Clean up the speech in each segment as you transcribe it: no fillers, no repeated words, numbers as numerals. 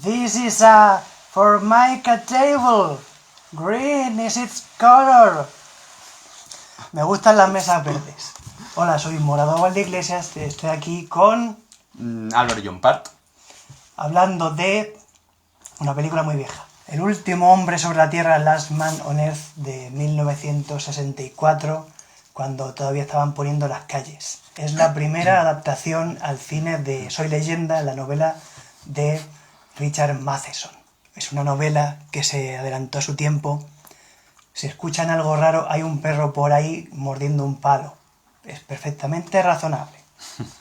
This is a Formica table. Green is its color. Me gustan las mesas verdes. Hola, soy Morado Valdeiglesias. Estoy aquí con... Álvaro Llompart. Hablando de una película muy vieja. El último hombre sobre la Tierra, Last Man on Earth, de 1964, cuando todavía estaban poniendo las calles. Es la primera adaptación al cine de Soy Leyenda, la novela de Richard Matheson. Es una novela que se adelantó a su tiempo. Si escuchan algo raro, hay un perro por ahí mordiendo un palo. Es perfectamente razonable.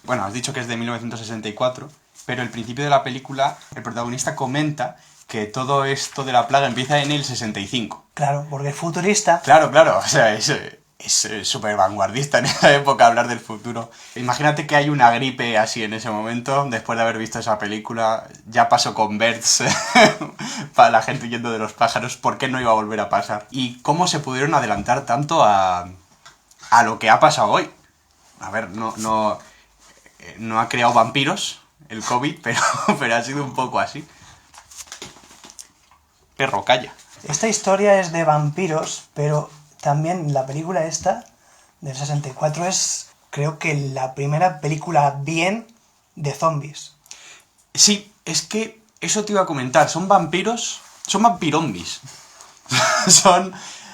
Bueno, has dicho que es de 1964, pero al principio de la película el protagonista comenta que todo esto de la plaga empieza en el 65. Claro, porque es futurista. Claro, o sea, es súper vanguardista en esa época hablar del futuro. Imagínate que hay una gripe así en ese momento, después de haber visto esa película. Ya pasó con Birds, para la gente huyendo de los pájaros, ¿por qué no iba a volver a pasar? ¿Y cómo se pudieron adelantar tanto a lo que ha pasado hoy? A ver, no ha creado vampiros el COVID, pero ha sido un poco así. Perro, calla. Esta historia es de vampiros, pero también la película esta, del 64, es, creo que, la primera película bien de zombies. Sí, es que eso te iba a comentar. Son vampiros, son vampirombis.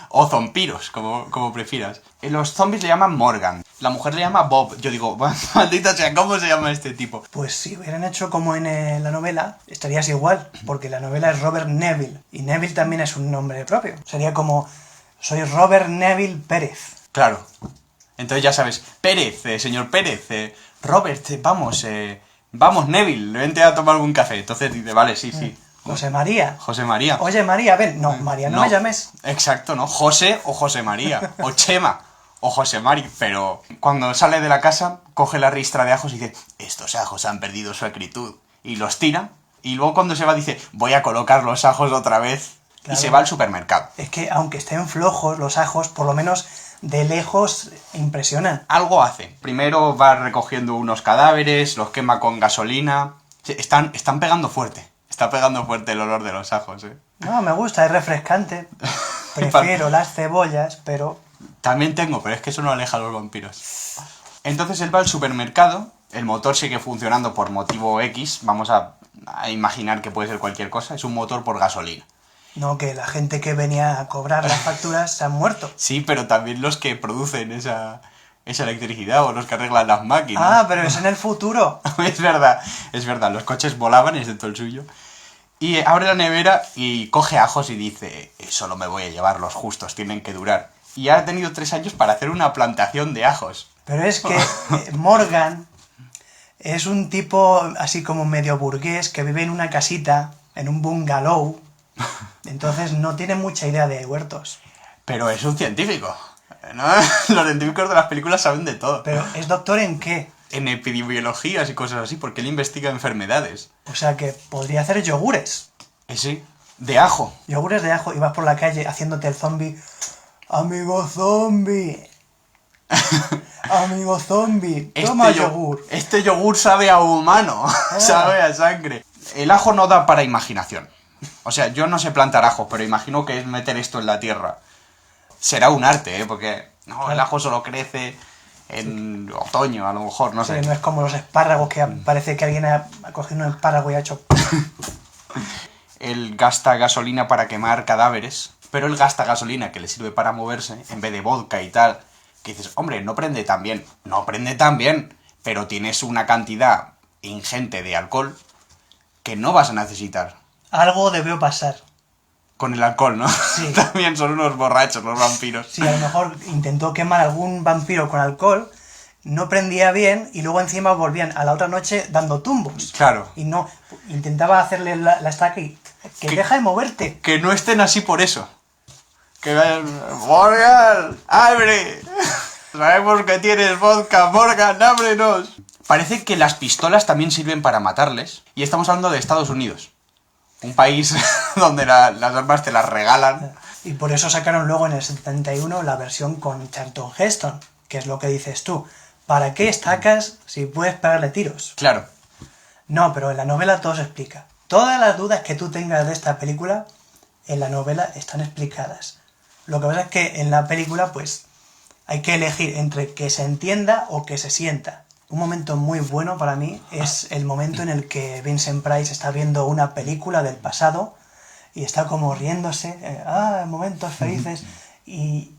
O zompiros, como prefieras. Los zombies le llaman Morgan, la mujer le llama Bob. Yo digo, maldita sea, ¿cómo se llama este tipo? Pues si hubieran hecho como en la novela, estarías igual, porque la novela es Robert Neville, y Neville también es un nombre propio. Sería como, soy Robert Neville Pérez. Claro. Entonces ya sabes, Pérez, señor Pérez, Robert, vamos Neville, vente a tomar algún café. Entonces dice, vale, sí. José María. José María. Oye, María, ven. No, María, no me llames. Exacto, ¿no? José o José María. O Chema o José Mari. Pero cuando sale de la casa, coge la ristra de ajos y dice, estos ajos han perdido su acritud. Y los tira. Y luego cuando se va dice, voy a colocar los ajos otra vez. Claro. Y se va al supermercado. Es que aunque estén flojos los ajos, por lo menos de lejos impresionan. Algo hace. Primero va recogiendo unos cadáveres, los quema con gasolina. Están pegando fuerte. Está pegando fuerte el olor de los ajos, ¿eh? No, me gusta, es refrescante. Prefiero las cebollas, pero... También tengo, pero es que eso no aleja a los vampiros. Entonces él va al supermercado, el motor sigue funcionando por motivo X, vamos a imaginar que puede ser cualquier cosa, es un motor por gasolina. No, que la gente que venía a cobrar las facturas se han muerto. Sí, pero también los que producen esa electricidad o los que arreglan las máquinas. Ah, pero es en el futuro. Es verdad, los coches volaban, excepto el suyo. Y abre la nevera y coge ajos y dice, solo me voy a llevar los justos, tienen que durar. Y ha tenido 3 años para hacer una plantación de ajos. Pero es que Morgan es un tipo así como medio burgués que vive en una casita, en un bungalow. Entonces no tiene mucha idea de huertos. Pero es un científico, ¿no? Los científicos de las películas saben de todo. ¿Pero es doctor en qué? En epidemiologías y cosas así, porque él investiga enfermedades. O sea que podría hacer yogures. Sí, de ajo. Yogures de ajo y vas por la calle haciéndote el zombie. ¡Amigo zombie! ¡Amigo zombie! ¡Toma yogur! Este yogur sabe a humano, sabe a sangre. El ajo no da para imaginación. O sea, yo no sé plantar ajo, pero imagino que es meter esto en la tierra. Será un arte, ¿eh? Porque no, el ajo solo crece en otoño, a lo mejor, no sé. No es como los espárragos que parece que alguien ha cogido un espárrago y ha hecho... Él gasta gasolina para quemar cadáveres, pero él gasta gasolina que le sirve para moverse, en vez de vodka y tal. Que dices, hombre, no prende tan bien. No prende tan bien, pero tienes una cantidad ingente de alcohol que no vas a necesitar. Algo debió pasar. Con el alcohol, ¿no? Sí. También son unos borrachos los vampiros. Sí, a lo mejor intentó quemar algún vampiro con alcohol, no prendía bien y luego encima volvían a la otra noche dando tumbos. Claro. Y no, intentaba hacerle la estaca y... Que deja de moverte. Que no estén así por eso. Que vayan... ¡Morgan! ¡Abre! Sabemos que tienes vodka, Morgan, ábrenos. Parece que las pistolas también sirven para matarles. Y estamos hablando de Estados Unidos. Un país donde las armas te las regalan. Y por eso sacaron luego en el 71 la versión con Charlton Heston, que es lo que dices tú. ¿Para qué estacas si puedes pegarle tiros? Claro. No, pero en la novela todo se explica. Todas las dudas que tú tengas de esta película, en la novela están explicadas. Lo que pasa es que en la película, pues, hay que elegir entre que se entienda o que se sienta. Un momento muy bueno para mí es el momento en el que Vincent Price está viendo una película del pasado y está como riéndose, momentos felices, y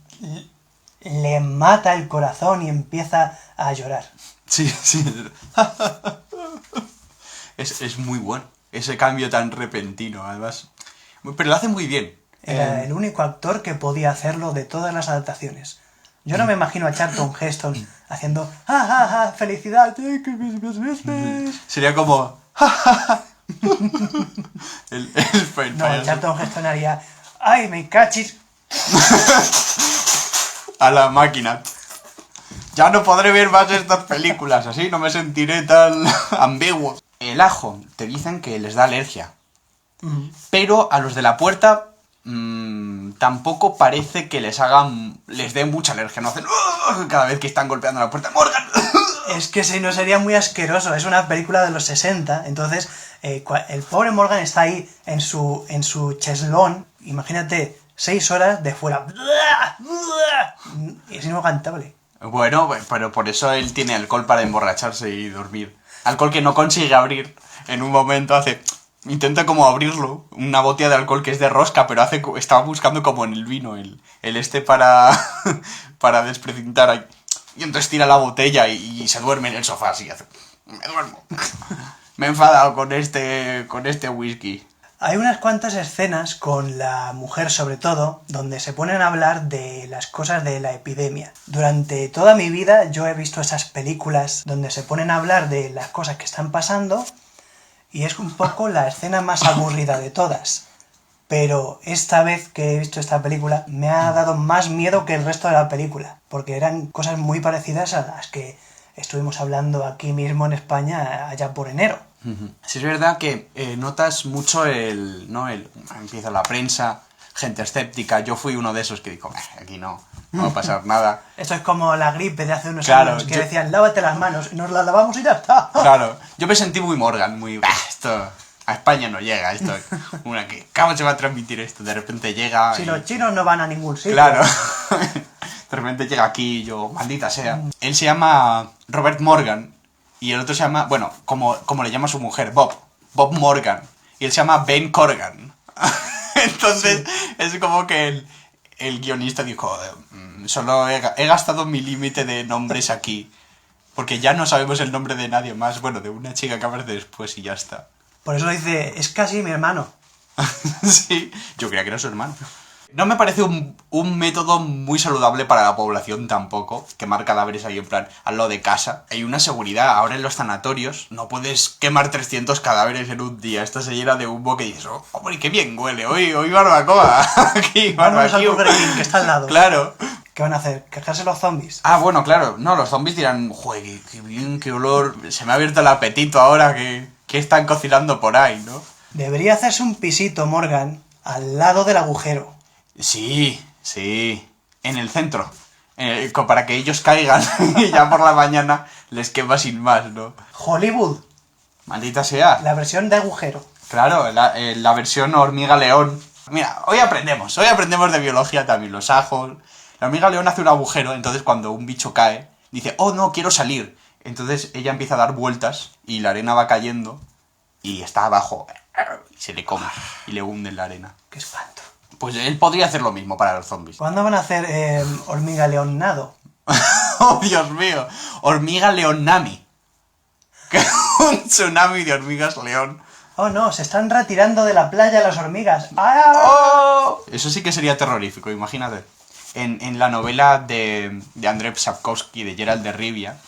le mata el corazón y empieza a llorar. Sí, sí. Es muy bueno. Ese cambio tan repentino, además. Pero lo hace muy bien. Era el único actor que podía hacerlo de todas las adaptaciones. Yo no me imagino a Charlton Heston haciendo felicidad. Sería como el No, payaso. Charlton Heston haría ¡ay, me cachis! A la máquina. Ya no podré ver más estas películas, así no me sentiré tan ambiguo. El ajo, te dicen que les da alergia. Pero a los de la puerta tampoco parece que les dé mucha alergia. No hacen cada vez que están golpeando la puerta. ¡Morgan! Es que si no sería muy asqueroso. Es una película de los 60. Entonces, el pobre Morgan está ahí en su cheslón. Imagínate, 6 horas de fuera. Es inaguantable. Bueno, pero por eso él tiene alcohol para emborracharse y dormir. Alcohol que no consigue abrir. En un momento intenta como abrirlo. Una botella de alcohol que es de rosca, pero estaba buscando como en el vino el para para desprecintar ahí. Y entonces tira la botella y se duerme en el sofá así. Me duermo. Me he enfadado con este whisky. Hay unas cuantas escenas con la mujer, sobre todo, donde se ponen a hablar de las cosas de la epidemia. Durante toda mi vida yo he visto esas películas donde se ponen a hablar de las cosas que están pasando y es un poco la escena más aburrida de todas. Pero esta vez que he visto esta película me ha dado más miedo que el resto de la película, porque eran cosas muy parecidas a las que estuvimos hablando aquí mismo en España allá por enero. Sí, es verdad que notas mucho empieza la prensa, gente escéptica. Yo fui uno de esos que dijo, aquí no va a pasar nada. Esto es como la gripe de hace unos Claro, años que decían, lávate las manos, y nos las lavamos y ya está. Claro, yo me sentí muy Morgan, muy... esto a España no llega, esto... ¿Cómo se va a transmitir esto? De repente llega... Si los chinos no van a ningún sitio. Claro. De repente llega aquí y yo, maldita sea. Él se llama Robert Morgan y el otro se llama, bueno, como le llama su mujer, Bob Morgan. Y él se llama Ben Corgan. Entonces es como que el guionista dijo, solo he gastado mi límite de nombres aquí. Porque ya no sabemos el nombre de nadie más. Bueno, de una chica que aparece después y ya está. Por eso dice, es casi mi hermano. Sí, yo creía que era su hermano. No me parece un método muy saludable para la población tampoco, quemar cadáveres ahí en plan al lado de casa. Hay una seguridad, ahora en los sanatorios no puedes quemar 300 cadáveres en un día. Esto se llena de humo que dices, oh, hombre, qué bien huele, hoy barbacoa. Aquí, Vámonos al barbecue. Burger King, que está al lado. Claro. ¿Qué van a hacer? ¿Quejarse los zombies? Ah, bueno, claro. No, los zombies dirán, joder, qué bien, qué olor. Se me ha abierto el apetito ahora que están cocinando por ahí, ¿no? Debería hacerse un pisito, Morgan, al lado del agujero. Sí. En el centro. Para que ellos caigan y ya por la mañana les quema sin más, ¿no? Hollywood, Maldita sea. la versión de agujero. Claro, la versión hormiga león. Mira, hoy aprendemos de biología también, los ajos. La hormiga león hace un agujero, entonces cuando un bicho cae, dice, oh no, quiero salir. Entonces ella empieza a dar vueltas y la arena va cayendo y está abajo y se le come y le hunde en la arena. ¡Qué espanto! Pues él podría hacer lo mismo para los zombies. ¿Cuándo van a hacer hormiga león nado? ¡Oh, Dios mío! Hormiga leonami. Un tsunami de hormigas león. Oh no, se están retirando de la playa las hormigas. ¡Ah! ¡Oh! Eso sí que sería terrorífico, imagínate. En la novela de Andrzej Sapkowski, de Geralt de Rivia,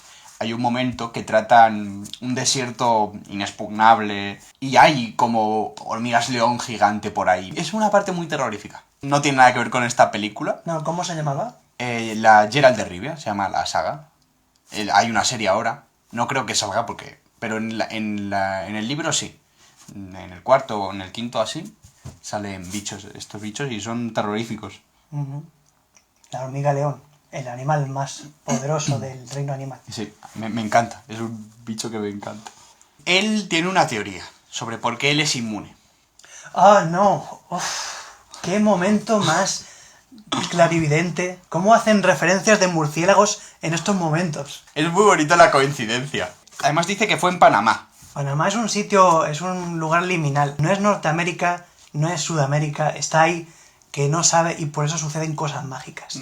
hay un momento que tratan un desierto inexpugnable y hay como hormigas león gigante por ahí. Es una parte muy terrorífica. No tiene nada que ver con esta película. No, ¿cómo se llamaba? La Geralt de Rivia, se llama la saga. Hay una serie ahora. No creo que salga porque... Pero en el libro sí. En el cuarto o en el quinto así salen estos bichos y son terroríficos. La hormiga león, el animal más poderoso del reino animal. Sí, me encanta. Es un bicho que me encanta. Él tiene una teoría. sobre por qué él es inmune. ¡Ah, no! Uf, ¡qué momento más clarividente! ¿Cómo hacen referencias de murciélagos en estos momentos? Es muy bonita la coincidencia. Además dice que fue en Panamá. Panamá es un sitio, es un lugar liminal. No es Norteamérica, no es Sudamérica, está ahí que no sabe y por eso suceden cosas mágicas.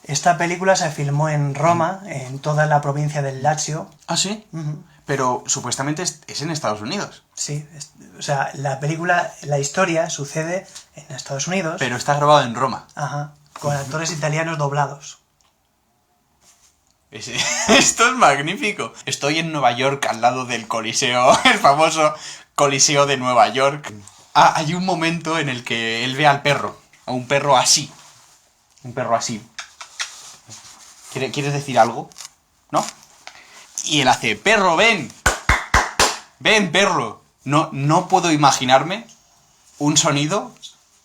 Esta película se filmó en Roma, en toda la provincia del Lazio. ¿Ah, sí? Ujú. Pero supuestamente es en Estados Unidos. Sí, o sea, la película, la historia sucede en Estados Unidos. Pero está grabado en Roma. Ajá, con actores italianos doblados. Esto es magnífico. Estoy en Nueva York, al lado del Coliseo, el famoso Coliseo de Nueva York. Ah, hay un momento en el que él ve al perro. A un perro así. Un perro así. ¿Quieres decir algo? ¿No? Y él hace, perro, ven. Ven, perro. No puedo imaginarme un sonido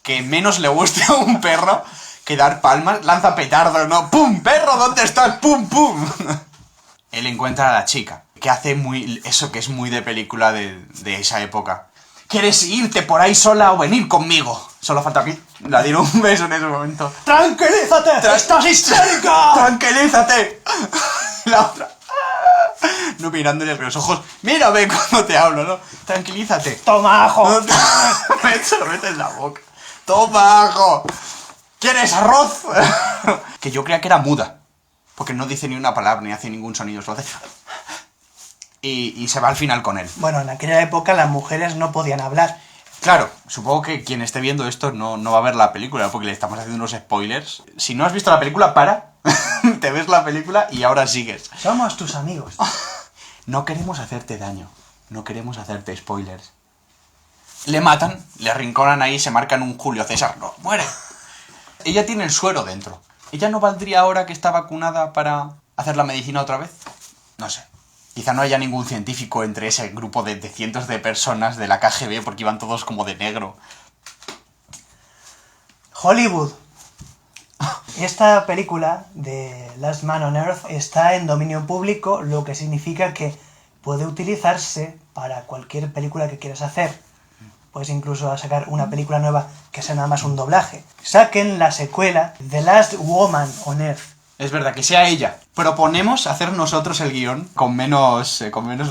que menos le guste a un perro que dar palmas. Lanza petardo, ¿no? ¡Pum! ¡Perro! ¿Dónde estás? ¡Pum, pum! Él encuentra a la chica, que hace eso que es muy de película de esa época. ¿Quieres irte por ahí sola o venir conmigo? Solo falta que la diera un beso en ese momento. ¡Tranquilízate! ¡Estás histérica! ¡Tranquilízate! La otra... No mirándole a los ojos. Mírame cuando te hablo, ¿no? Tranquilízate. ¡Toma, ajo! Se lo mete en la boca. ¡Toma, ajo! ¿Quieres arroz? Que yo creía que era muda. Porque no dice ni una palabra, ni hace ningún sonido. Solo hace... Y se va al final con él. Bueno, en aquella época las mujeres no podían hablar. Claro, supongo que quien esté viendo esto no va a ver la película, porque le estamos haciendo unos spoilers. Si no has visto la película, para. Te ves la película y ahora sigues. Somos tus amigos. No queremos hacerte daño. No queremos hacerte spoilers. Le matan, le arrinconan ahí, se marcan un Julio César. No, muere. Ella tiene el suero dentro. ¿Ella no valdría ahora que está vacunada para hacer la medicina otra vez? No sé. Quizá no haya ningún científico entre ese grupo de cientos de personas de la KGB porque iban todos como de negro. Hollywood. Esta película de Last Man on Earth está en dominio público, lo que significa que puede utilizarse para cualquier película que quieras hacer. Puedes incluso sacar una película nueva que sea nada más un doblaje. Saquen la secuela The Last Woman on Earth. Es verdad, que sea ella. Proponemos hacer nosotros el guión con menos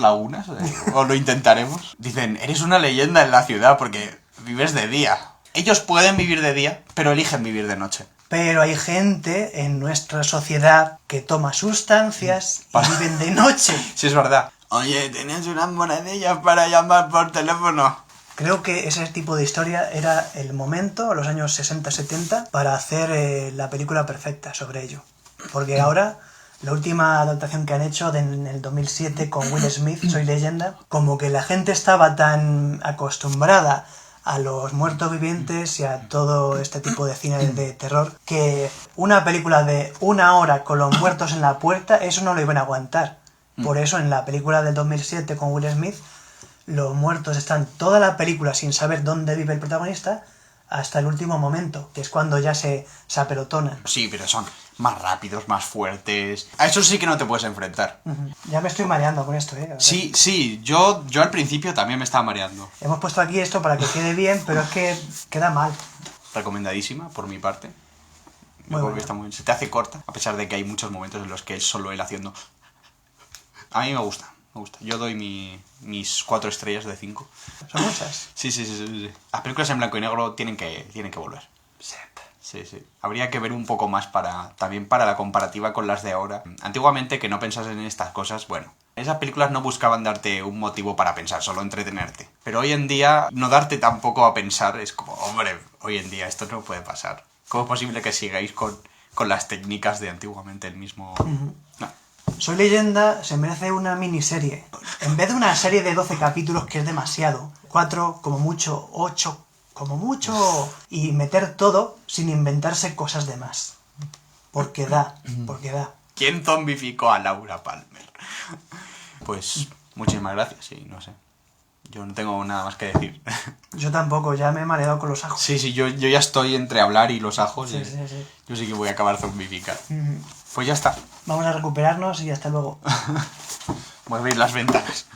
lagunas, o lo intentaremos. Dicen, eres una leyenda en la ciudad porque vives de día. Ellos pueden vivir de día, pero eligen vivir de noche. Pero hay gente en nuestra sociedad que toma sustancias y viven de noche. Sí, es verdad. Oye, ¿tenías unas monedillas para llamar por teléfono? Creo que ese tipo de historia era el momento, los años 60-70, para hacer la película perfecta sobre ello. Porque ahora, la última adaptación que han hecho en el 2007 con Will Smith, Soy Leyenda, como que la gente estaba tan acostumbrada a los muertos vivientes y a todo este tipo de cine de terror, que una película de 1 hora con los muertos en la puerta, eso no lo iban a aguantar. Por eso en la película del 2007 con Will Smith, los muertos están toda la película sin saber dónde vive el protagonista hasta el último momento, que es cuando ya se apelotonan. Sí, pero son más rápidos, más fuertes. A eso sí que no te puedes enfrentar. Ya me estoy mareando con esto, ¿eh? Sí, yo al principio también me estaba mareando. Hemos puesto aquí esto para que quede bien, pero es que queda mal. Recomendadísima, por mi parte. Muy bueno. Está muy bien. Se te hace corta, a pesar de que hay muchos momentos en los que es solo él haciendo... A mí me gusta. Yo doy mis 4 estrellas de 5. ¿Son muchas? Sí. Las películas en blanco y negro tienen que volver. Sí. Habría que ver un poco más también para la comparativa con las de ahora. Antiguamente, que no pensas en estas cosas, bueno, esas películas no buscaban darte un motivo para pensar, solo entretenerte. Pero hoy en día, no darte tampoco a pensar es como, hombre, hoy en día esto no puede pasar. ¿Cómo es posible que sigáis con las técnicas de antiguamente el mismo...? No. Soy Leyenda se merece una miniserie. En vez de una serie de 12 capítulos, que es demasiado, 4, como mucho, 8, como mucho, y meter todo sin inventarse cosas de más. Porque da. ¿Quién zombificó a Laura Palmer? Pues muchísimas gracias, sí, no sé. Yo no tengo nada más que decir. Yo tampoco, ya me he mareado con los ajos. Sí, yo ya estoy entre hablar y los ajos. Sí. Yo sí que voy a acabar zombificado. Pues ya está. Vamos a recuperarnos y hasta luego. Voy a abrir las ventanas.